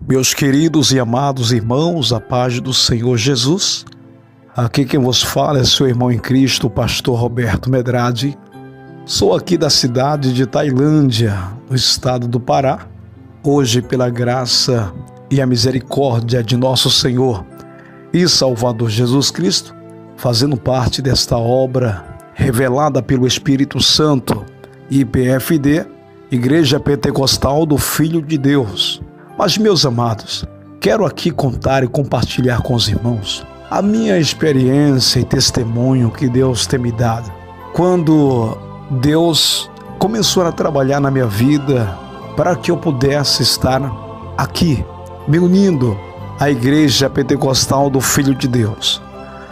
Meus queridos e amados irmãos, a paz do Senhor Jesus. Aqui quem vos fala é seu irmão em Cristo, o pastor Roberto Medrade. Sou aqui da cidade de Tailândia, no estado do Pará. Hoje, pela graça e a misericórdia de nosso Senhor e Salvador Jesus Cristo, fazendo parte desta obra revelada pelo Espírito Santo, IPFD, Igreja Pentecostal do Filho de Deus. Mas, meus amados, quero aqui contar e compartilhar com os irmãos a minha experiência e testemunho que Deus tem me dado. Quando Deus começou a trabalhar na minha vida para que eu pudesse estar aqui, me unindo à Igreja Pentecostal do Filho de Deus.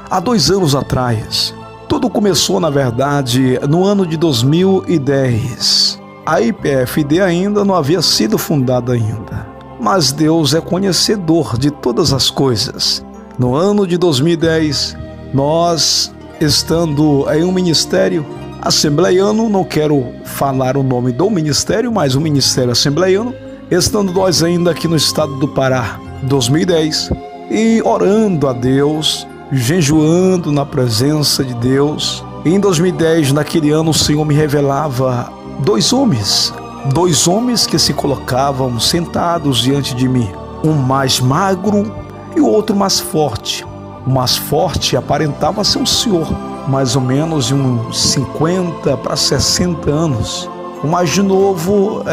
Há 2 anos atrás, tudo começou, na verdade, no ano de 2010. A IPFD ainda não havia sido fundada ainda. Mas Deus é conhecedor de todas as coisas. No ano de 2010, nós, estando em um ministério assembleiano, não quero falar o nome do ministério, mas o ministério assembleiano, estando nós ainda aqui no estado do Pará, 2010, e orando a Deus, jejuando na presença de Deus. E em 2010, naquele ano, o Senhor me revelava 2 homens que se colocavam sentados diante de mim, um mais magro e o outro mais forte. O mais forte aparentava ser um senhor, mais ou menos de uns 50 para 60 anos. O mais novo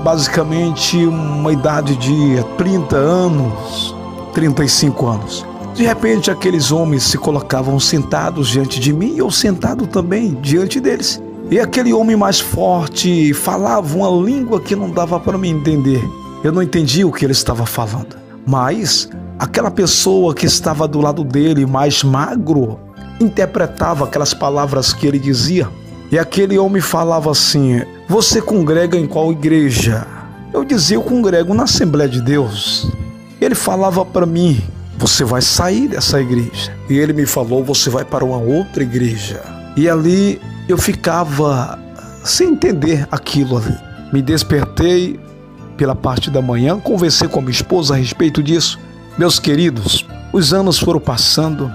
basicamente uma idade de 30 anos, 35 anos. De repente, aqueles homens se colocavam sentados diante de mim e eu sentado também diante deles. E aquele homem mais forte falava uma língua que não dava para me entender. Eu não entendia o que ele estava falando. Mas aquela pessoa que estava do lado dele, mais magro, interpretava aquelas palavras que ele dizia. E aquele homem falava assim: você congrega em qual igreja? Eu dizia: eu congrego na Assembleia de Deus. Ele falava para mim: você vai sair dessa igreja. E ele me falou: você vai para uma outra igreja. E ali eu ficava sem entender aquilo ali. Me despertei pela parte da manhã, conversei com a minha esposa a respeito disso. Meus queridos, os anos foram passando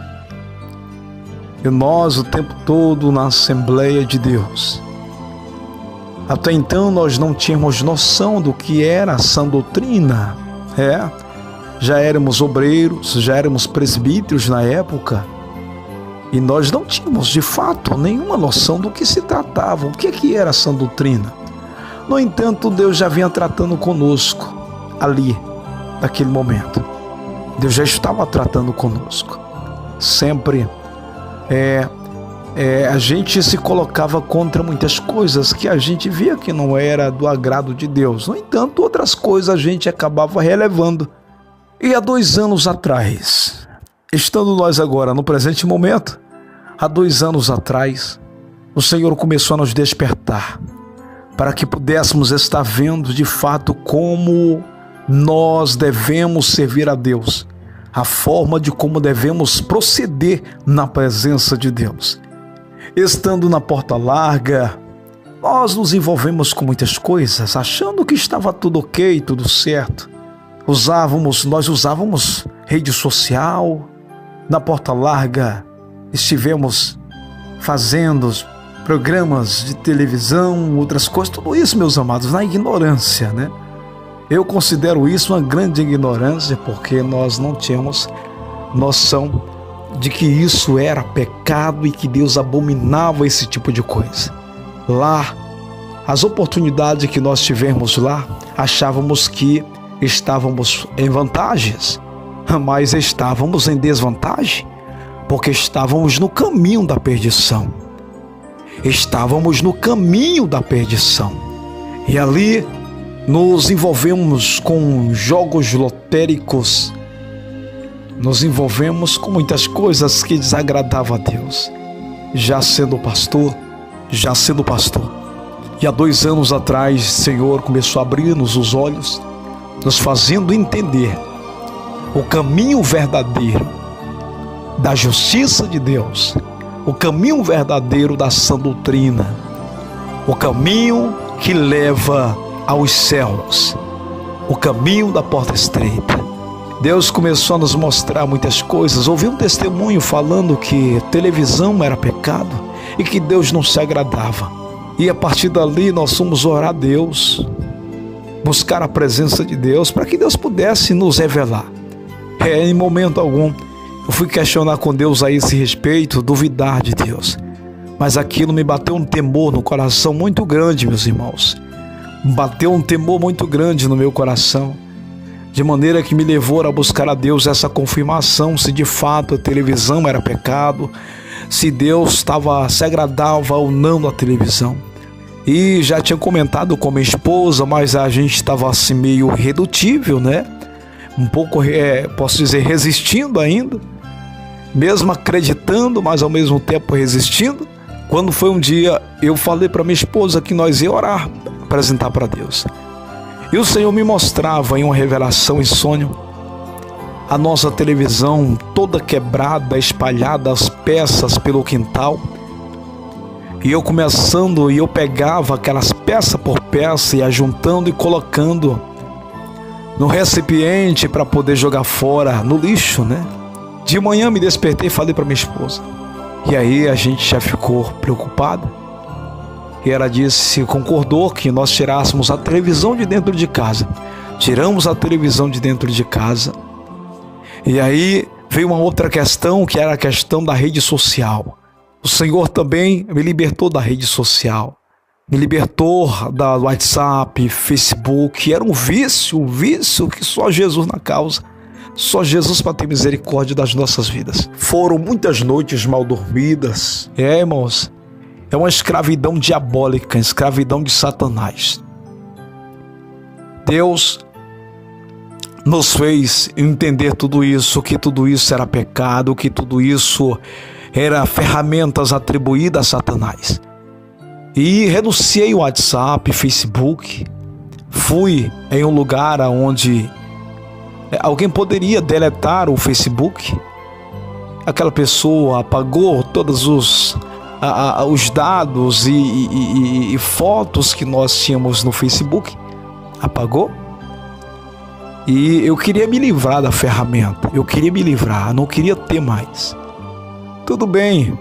e nós o tempo todo na Assembleia de Deus. Até então nós não tínhamos noção do que era a sã doutrina. Já éramos obreiros, já éramos presbíteros na época. E nós não tínhamos, de fato, nenhuma noção do que se tratava, o que era a sã doutrina. No entanto, Deus já vinha tratando conosco, ali, naquele momento. Deus já estava tratando conosco. Sempre a gente se colocava contra muitas coisas que a gente via que não era do agrado de Deus. No entanto, outras coisas a gente acabava relevando. E há 2 anos atrás, estando nós agora no presente momento, há 2 anos atrás, o Senhor começou a nos despertar para que pudéssemos estar vendo de fato como nós devemos servir a Deus, a forma de como devemos proceder na presença de Deus. Estando na porta larga, nós nos envolvemos com muitas coisas, achando que estava tudo ok, tudo certo. Nós usávamos rede social. Na porta larga estivemos fazendo programas de televisão, outras coisas, tudo isso, meus amados, na ignorância, né? Eu considero isso uma grande ignorância, porque nós não tínhamos noção de que isso era pecado e que Deus abominava esse tipo de coisa. Lá, as oportunidades que nós tivemos lá, achávamos que estávamos em vantagens, mas estávamos em desvantagem, porque estávamos no caminho da perdição. Estávamos no caminho da perdição. E ali nos envolvemos com jogos lotéricos, nos envolvemos com muitas coisas que desagradavam a Deus. Já sendo pastor. E há 2 anos atrás, o Senhor começou a abrir-nos os olhos, nos fazendo entender o caminho verdadeiro da justiça de Deus, o caminho verdadeiro da sã doutrina, o caminho que leva aos céus. o caminho da porta estreita. Deus começou a nos mostrar muitas coisas. Ouvi um testemunho falando que televisão era pecado e que Deus não se agradava. E a partir dali nós fomos orar a Deus, buscar a presença de Deus para que Deus pudesse nos revelar. Em momento algum eu fui questionar com Deus a esse respeito, duvidar de Deus. Mas aquilo me bateu um temor no coração muito grande, meus irmãos. Bateu um temor muito grande no meu coração, de maneira que me levou a buscar a Deus essa confirmação, se de fato a televisão era pecado, se Deus se agradava ou não da televisão. E já tinha comentado com minha esposa, mas a gente estava assim meio irredutível, né? Um pouco, posso dizer, resistindo ainda, mesmo acreditando, mas ao mesmo tempo resistindo. Quando foi um dia, eu falei para minha esposa que nós ia orar, apresentar para Deus. E o Senhor me mostrava em uma revelação em sonho a nossa televisão toda quebrada, espalhada, as peças pelo quintal. E eu pegava aquelas peça por peça, ia juntando e colocando no recipiente para poder jogar fora, no lixo, né? De manhã me despertei e falei para minha esposa. E aí a gente já ficou preocupado. E ela concordou que nós tirássemos a televisão de dentro de casa. Tiramos a televisão de dentro de casa. E aí veio uma outra questão, que era a questão da rede social. O Senhor também me libertou da rede social. Me libertou da WhatsApp, Facebook. Era um vício que só Jesus na causa. Só Jesus para ter misericórdia das nossas vidas. Foram muitas noites mal dormidas. Irmãos, é uma escravidão diabólica, escravidão de Satanás. Deus nos fez entender tudo isso, que tudo isso era pecado, que tudo isso era ferramentas atribuídas a Satanás. E renunciei o WhatsApp, Facebook. Fui em um lugar onde alguém poderia deletar o Facebook. Aquela pessoa apagou todos os dados e fotos que nós tínhamos no Facebook. Apagou. E eu queria me livrar da ferramenta. Eu queria me livrar, não queria ter mais. Tudo bem.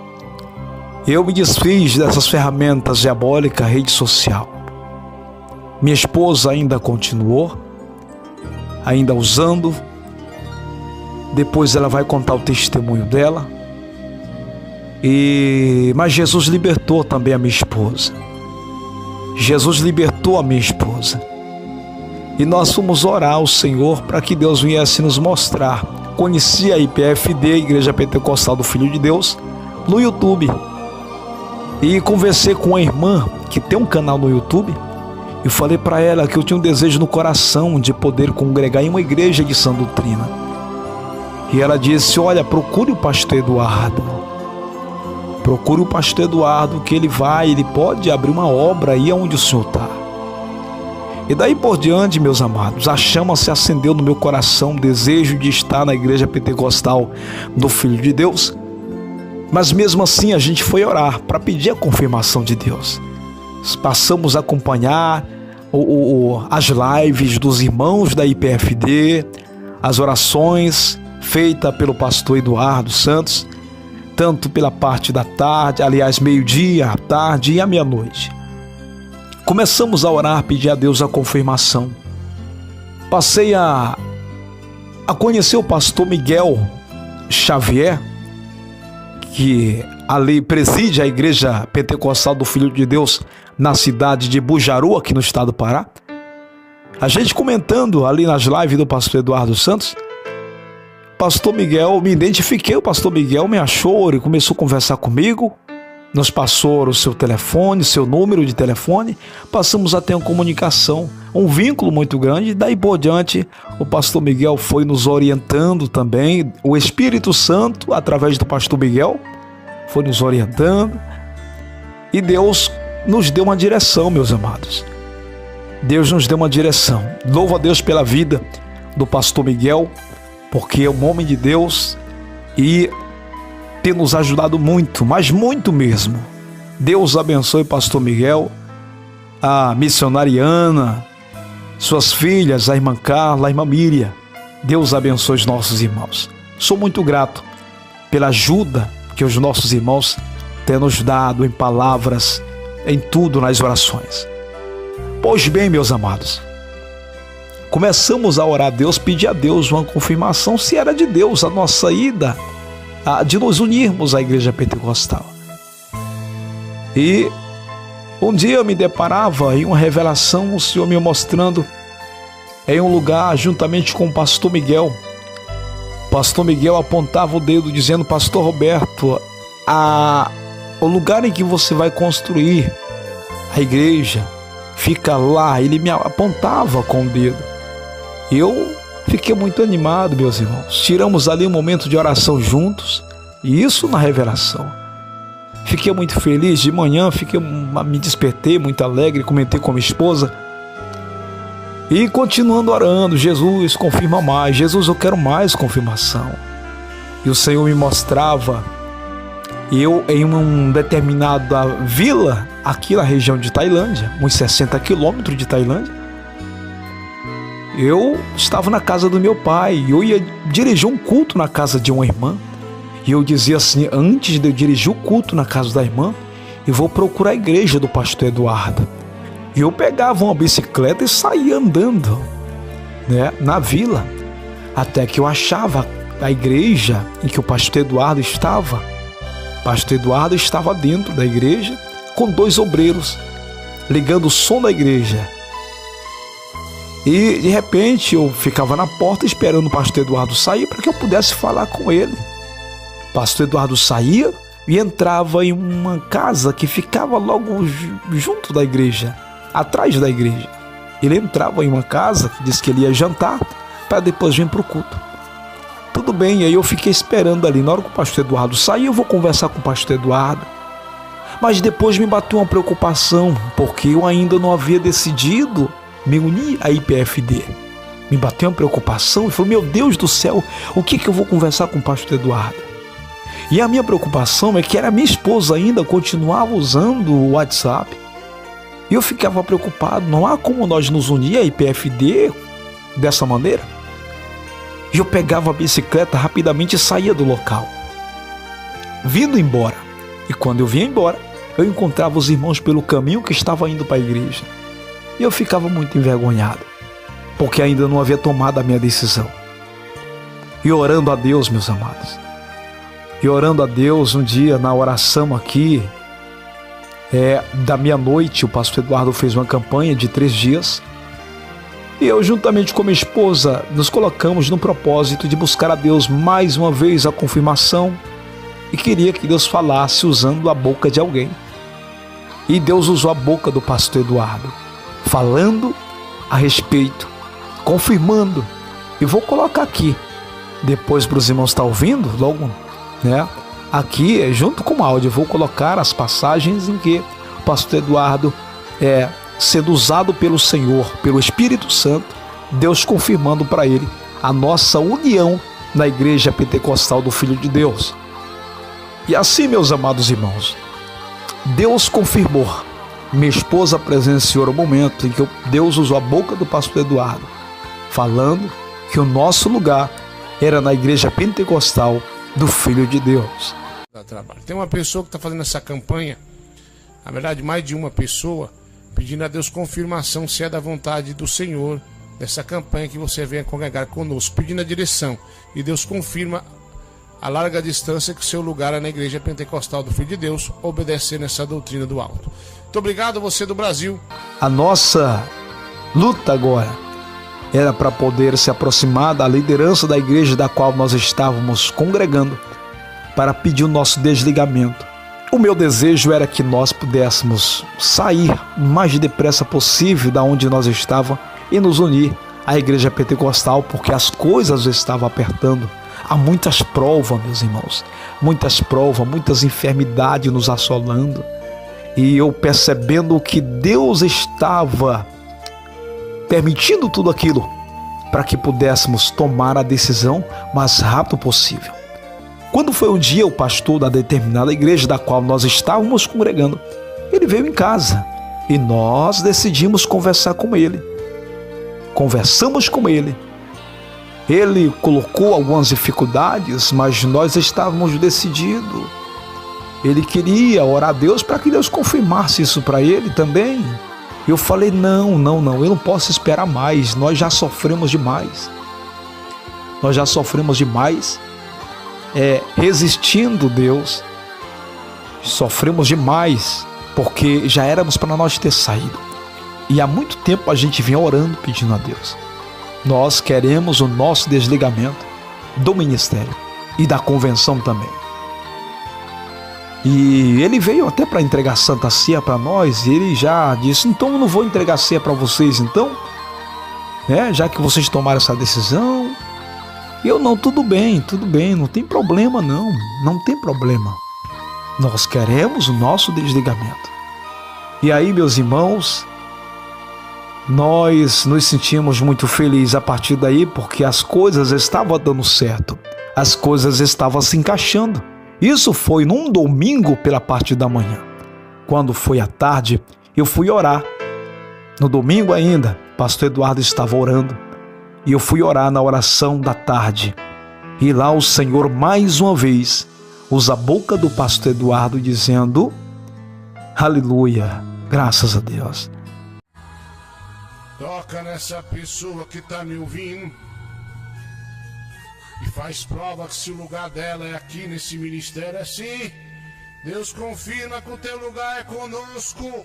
Eu me desfiz dessas ferramentas diabólicas, rede social. Minha esposa ainda continuou, ainda usando. Depois ela vai contar o testemunho dela. Mas Jesus libertou também a minha esposa. Jesus libertou a minha esposa. E nós fomos orar ao Senhor para que Deus viesse nos mostrar. Conheci a IPFD, Igreja Pentecostal do Filho de Deus, no YouTube. E conversei com uma irmã que tem um canal no YouTube. E falei para ela que eu tinha um desejo no coração de poder congregar em uma igreja de sã doutrina. E ela disse: olha, procure o pastor Eduardo. Procure o pastor Eduardo, que ele pode abrir uma obra aí onde o senhor está. E daí por diante, meus amados, a chama se acendeu no meu coração, o desejo de estar na Igreja Pentecostal do Filho de Deus. Mas mesmo assim a gente foi orar para pedir a confirmação de Deus. Passamos a acompanhar as lives dos irmãos da IPFD, as orações feitas pelo pastor Eduardo Santos, tanto pela parte da tarde, aliás, meio-dia, à tarde e à meia-noite. Começamos a orar, pedir a Deus a confirmação. Passei a conhecer o pastor Miguel Xavier, que ali preside a Igreja Pentecostal do Filho de Deus na cidade de Bujaru, aqui no estado do Pará. A gente comentando ali nas lives do pastor Eduardo Santos, pastor Miguel, me identifiquei, o pastor Miguel me achou, ele começou a conversar comigo, nos passou o seu telefone, seu número de telefone, passamos a ter uma comunicação, um vínculo muito grande. Daí por diante o pastor Miguel foi nos orientando também, o Espírito Santo através do pastor Miguel foi nos orientando, e Deus nos deu uma direção, meus amados. Deus nos deu uma direção. Louvo a Deus pela vida do pastor Miguel, porque é um homem de Deus e tem nos ajudado muito, mas muito mesmo. Deus abençoe pastor Miguel, a missionária Ana, suas filhas, a irmã Carla, a irmã Miriam. Deus abençoe os nossos irmãos. Sou muito grato pela ajuda que os nossos irmãos têm nos dado em palavras, em tudo, nas orações. Pois bem, meus amados, começamos a orar a Deus, pedir a Deus uma confirmação se era de Deus a nossa ida, de nos unirmos à igreja pentecostal. E um dia eu me deparava em uma revelação, o Senhor me mostrando em um lugar juntamente com o pastor Miguel. O pastor Miguel apontava o dedo dizendo: pastor Roberto, o lugar em que você vai construir a igreja fica lá. Ele me apontava com o dedo. Eu fiquei muito animado, meus irmãos. Tiramos ali um momento de oração juntos, e isso na revelação. Fiquei muito feliz. De manhã me despertei muito alegre, comentei com minha esposa. E continuando orando: Jesus, confirma mais. Jesus, eu quero mais confirmação. E o Senhor me mostrava, eu em uma determinada vila, aqui na região de Tailândia, uns 60 quilômetros de Tailândia, eu estava na casa do meu pai. Eu ia dirigir um culto na casa de uma irmã. E eu dizia assim: antes de eu dirigir o culto na casa da irmã, eu vou procurar a igreja do pastor Eduardo. E eu pegava uma bicicleta e saía andando, na vila, até que eu achava a igreja em que o pastor Eduardo estava. O pastor Eduardo estava dentro da igreja com 2 obreiros, ligando o som da igreja. E de repente eu ficava na porta esperando o pastor Eduardo sair para que eu pudesse falar com ele. O pastor Eduardo saía e entrava em uma casa que ficava logo junto da igreja, atrás da igreja. Ele entrava em uma casa, disse que ele ia jantar para depois vir para o culto. Tudo bem, aí eu fiquei esperando ali. Na hora que o pastor Eduardo sair, eu vou conversar com o pastor Eduardo. Mas depois me bateu uma preocupação, porque eu ainda não havia decidido me unir à IPFD. Me bateu uma preocupação e falei: meu Deus do céu, o que eu vou conversar com o pastor Eduardo? E a minha preocupação é que era minha esposa ainda continuava usando o WhatsApp. E eu ficava preocupado: não há como nós nos unir à IPFD dessa maneira? E eu pegava a bicicleta rapidamente e saía do local, vindo embora. E quando eu vinha embora, eu encontrava os irmãos pelo caminho que estava indo para a igreja. E eu ficava muito envergonhado, porque ainda não havia tomado a minha decisão. E orando a Deus, meus amados, e orando a Deus, um dia na oração aqui, da meia-noite, o pastor Eduardo fez uma campanha de 3 dias. E eu, juntamente com minha esposa, nos colocamos no propósito de buscar a Deus mais uma vez a confirmação. E queria que Deus falasse usando a boca de alguém. E Deus usou a boca do pastor Eduardo, falando a respeito, confirmando. E vou colocar aqui, depois para os irmãos estar ouvindo, logo, aqui, junto com o áudio, eu vou colocar as passagens em que o pastor Eduardo sendo usado pelo Senhor, pelo Espírito Santo, Deus confirmando para ele a nossa união na igreja pentecostal do Filho de Deus. E assim, meus amados irmãos, Deus confirmou. Minha esposa presenciou o momento em que Deus usou a boca do pastor Eduardo, falando que o nosso lugar era na igreja pentecostal do Filho de Deus. Tem uma pessoa que está fazendo essa campanha, na verdade mais de uma pessoa, pedindo a Deus confirmação se é da vontade do Senhor, dessa campanha que você venha congregar conosco, pedindo a direção. E Deus confirma a larga distância que o seu lugar é na igreja pentecostal do Filho de Deus, obedecendo essa doutrina do alto. Muito obrigado, você do Brasil. A nossa luta agora era para poder se aproximar da liderança da igreja da qual nós estávamos congregando, para pedir o nosso desligamento. O meu desejo era que nós pudéssemos sair o mais depressa possível da onde nós estávamos e nos unir à igreja pentecostal, porque as coisas estavam apertando. Há muitas provas, meus irmãos, muitas provas, muitas enfermidades nos assolando. E eu percebendo que Deus estava permitindo tudo aquilo para que pudéssemos tomar a decisão o mais rápido possível. Quando foi um dia, o pastor da determinada igreja da qual nós estávamos congregando, ele veio em casa e nós decidimos conversar com ele. conversamos com ele. Ele colocou algumas dificuldades, mas nós estávamos decididos. Ele queria orar a Deus para que Deus confirmasse isso para ele também. Eu falei, não, eu não posso esperar mais, nós já sofremos demais. Nós já sofremos demais, resistindo Deus. Sofremos demais, porque já éramos para nós ter saído. E há muito tempo a gente vem orando, pedindo a Deus. Nós queremos o nosso desligamento do ministério e da convenção também. E ele veio até para entregar Santa Ceia para nós, e ele já disse, então eu não vou entregar ceia para vocês então, já que vocês tomaram essa decisão. Eu não, tudo bem, não tem problema não tem problema. Nós queremos o nosso desligamento. E aí, meus irmãos, nós nos sentimos muito felizes a partir daí, porque as coisas estavam dando certo, as coisas estavam se encaixando. Isso foi num domingo pela parte da manhã. Quando foi à tarde, eu fui orar. No domingo ainda, pastor Eduardo estava orando. E eu fui orar na oração da tarde. E lá o Senhor, mais uma vez, usa a boca do pastor Eduardo dizendo, aleluia, graças a Deus. Toca nessa pessoa que está me ouvindo. E faz prova que se o lugar dela é aqui nesse ministério, é sim. Deus confirma que o teu lugar é conosco.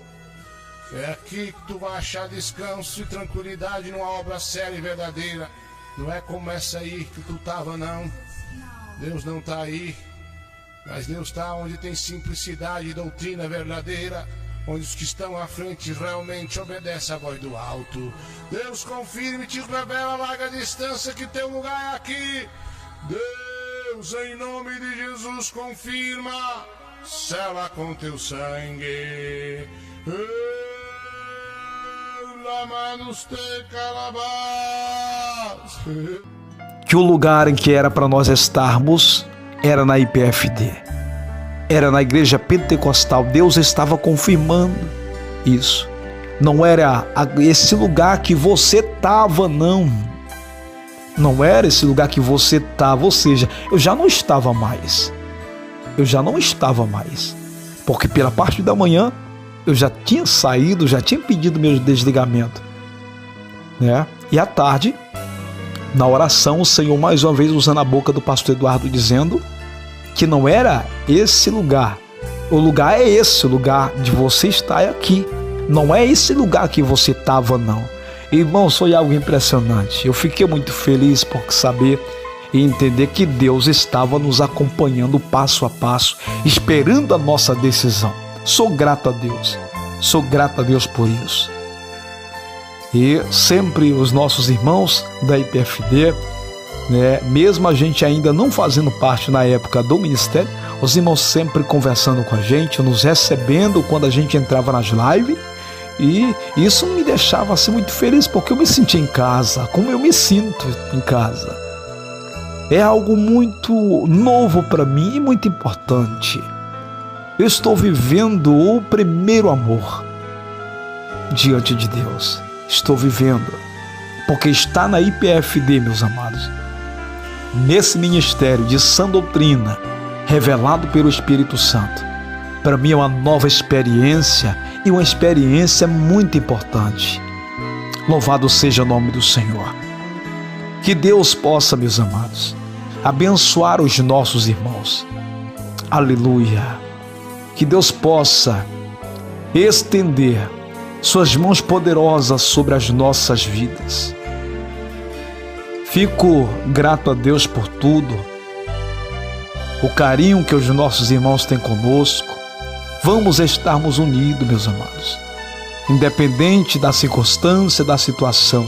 É aqui que tu vai achar descanso e tranquilidade numa obra séria e verdadeira. Não é como essa aí que tu tava, não. Deus não está aí. Mas Deus está onde tem simplicidade e doutrina verdadeira. Onde os que estão à frente realmente obedecem à voz do alto. Deus confirme e te revela a larga distância que teu lugar é aqui. Deus, em nome de Jesus, confirma, sela com teu sangue. Que o lugar em que era para nós estarmos era na IPFD, era na Igreja Pentecostal. Deus estava confirmando isso. Não era esse lugar que você estava, não era esse lugar que você estava, ou seja, eu já não estava mais, porque pela parte da manhã eu já tinha saído, já tinha pedido meu desligamento, E à tarde, na oração, o Senhor mais uma vez usando a boca do pastor Eduardo dizendo que não era esse lugar, o lugar é esse, o lugar de você estar aqui, não é esse lugar que você estava, não. Irmãos, foi algo impressionante. Eu fiquei muito feliz por saber e entender que Deus estava nos acompanhando passo a passo, esperando a nossa decisão. Sou grato a Deus por isso. E sempre os nossos irmãos da IPFD, mesmo a gente ainda não fazendo parte na época do ministério, os irmãos sempre conversando com a gente, nos recebendo quando a gente entrava nas lives. E isso me deixava assim muito feliz, porque eu me sentia em casa, como eu me sinto em casa. É algo muito novo para mim e muito importante. Eu estou vivendo o primeiro amor diante de Deus. Estou vivendo, porque está na IPFD, meus amados, nesse ministério de sã doutrina, revelado pelo Espírito Santo. Para mim é uma nova experiência e uma experiência muito importante. Louvado seja o nome do Senhor. Que Deus possa, meus amados, abençoar os nossos irmãos. Aleluia. Que Deus possa estender suas mãos poderosas sobre as nossas vidas. Fico grato a Deus por tudo, o carinho que os nossos irmãos têm conosco. Vamos estarmos unidos, meus amados, independente da circunstância, da situação.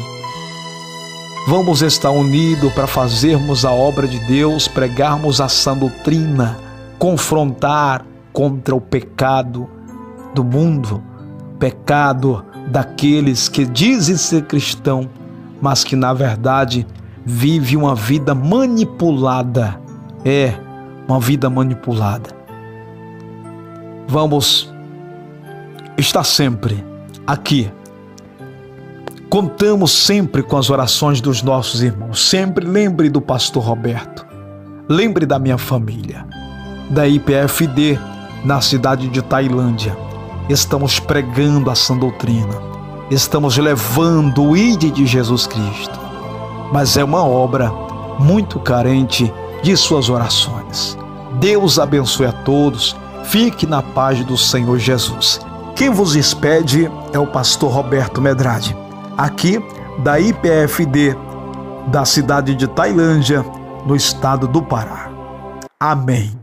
Vamos estar unidos para fazermos a obra de Deus, pregarmos a sã doutrina, confrontar contra o pecado do mundo, pecado daqueles que dizem ser cristão, mas que na verdade vive uma vida manipulada. Uma vida manipulada. Vamos estar sempre aqui Contamos sempre com as orações dos nossos irmãos. Sempre lembre do pastor Roberto. Lembre da minha família. Da IPFD, na cidade de Tailândia. Estamos pregando a sã doutrina. Estamos levando o ID de Jesus Cristo. Mas é uma obra muito carente de suas orações. Deus abençoe a todos. Fique na paz do Senhor Jesus. Quem vos despede é o pastor Roberto Medrade, aqui da IPFD, da cidade de Tailândia, no estado do Pará. Amém.